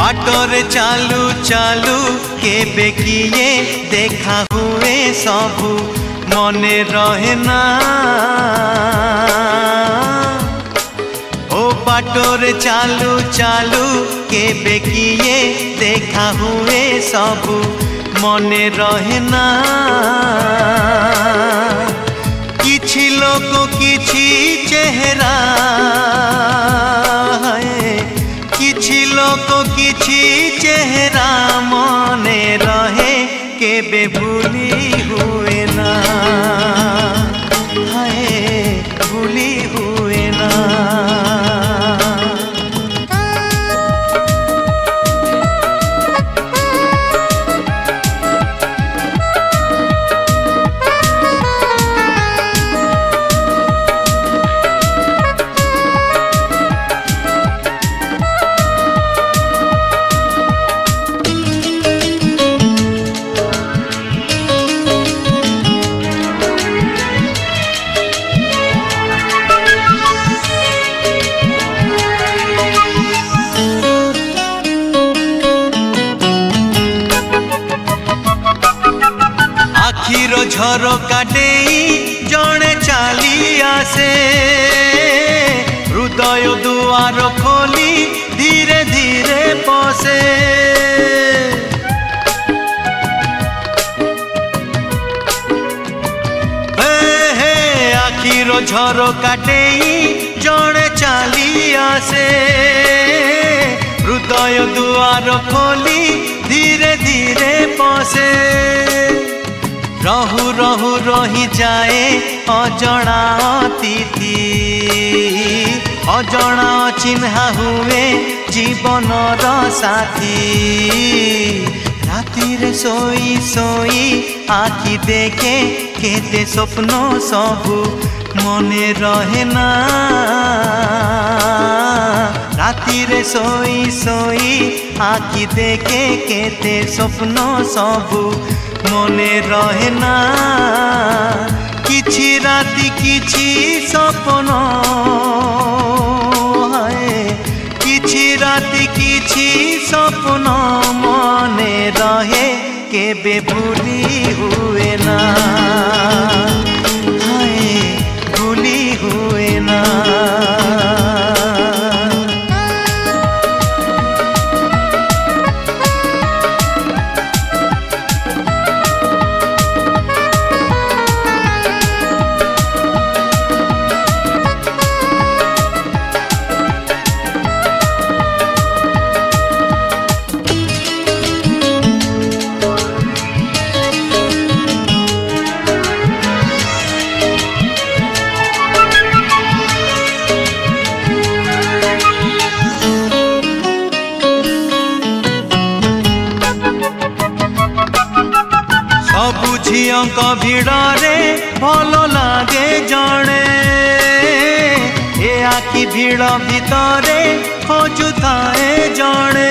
बाटरे चालू चालू केबे किए देखा हुए सबू मने रहे ना। ओ बाटरे चालू चालू केबे किए देखा हुए सबू मने रहे ना। किछि लोक किछि चेहरा किछि लोक किछि चेहरा मने रहे केबे भूली हुए ना। हाय भूली हुए ना। झरका डेई जड़े चाली आसे हृदय दुआर खोली धीरे धीरे पसे। आखिर झरका डेई जड़े चाली आसे हृदय दुआर खोली धीरे धीरे पसे। रहु रहु रही जाए अजणा अतिथि अजणा चिन्हा हुए जीवनर साथी। राति रे सोई सोई आखि देखे केते स्वप्न सबू मने रहे ना। राति रे सोई सोई आखि देखे केते स्वप्न सबू मने रहे ना। किछि राति किछि सपन किछि राति किछि सपन मने रहे केबे भूली हुए ना। हाय भूली हुए ना। झियंक भिड़े भल लागे जड़े ए आखि भिड़ भितरे खोजुए जड़े।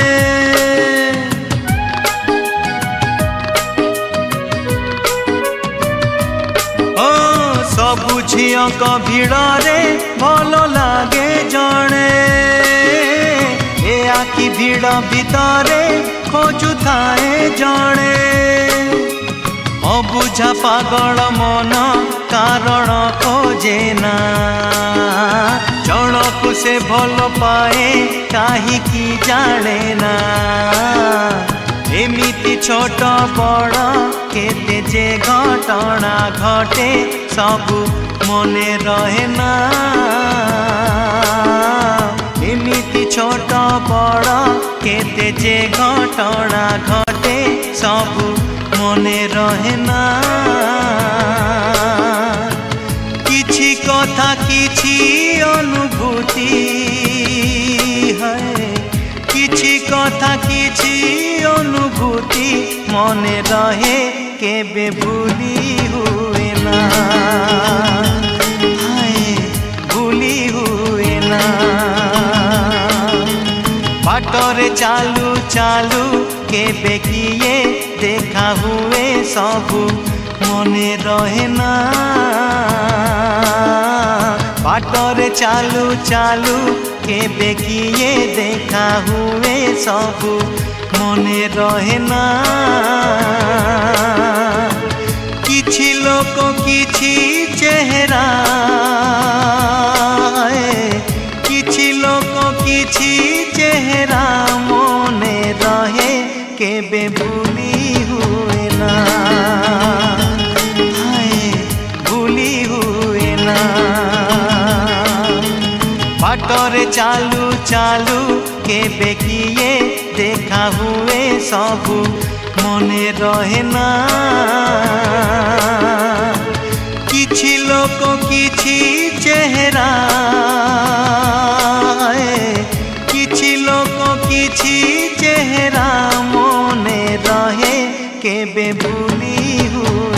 ओ सबु झियंक भिड़े भल लागे जड़े ए आखि भिड़ भितरे खोजुए जड़े। अबुझा पागल मन कारण खोजे ना जणकु से भल पाए काहे की जाने ना। एमिति छोट बड़ केते जे घटना घटे सबु मने रहे ना। एमिति छोट बड़ केते जे घटना घटे सबु मने रहे ना। किछि कथा किछि अनुभूति है किछि कथा किछि अनुभूति मने रहे केबे भूली हुए ना। हाय भूली हुए ना। बाटरे चालू चालू केबे किए देखा हुए सबू मने रहे ना। बाटरे चालू चालू केबे किए देखा हुए सबू मने रहे ना किछि लोक किछि चेहरा किछि लोक किछि चेहरा मने रहे केबे भूली हुए ना हाय भूली हुए ना बाटरे चालू चालू केबे किए देखा हुए सबू मने रहे ना किछि लोक किछि चेहरा किछि लोक किछि चेहरा मने रहे केबे भूली हुए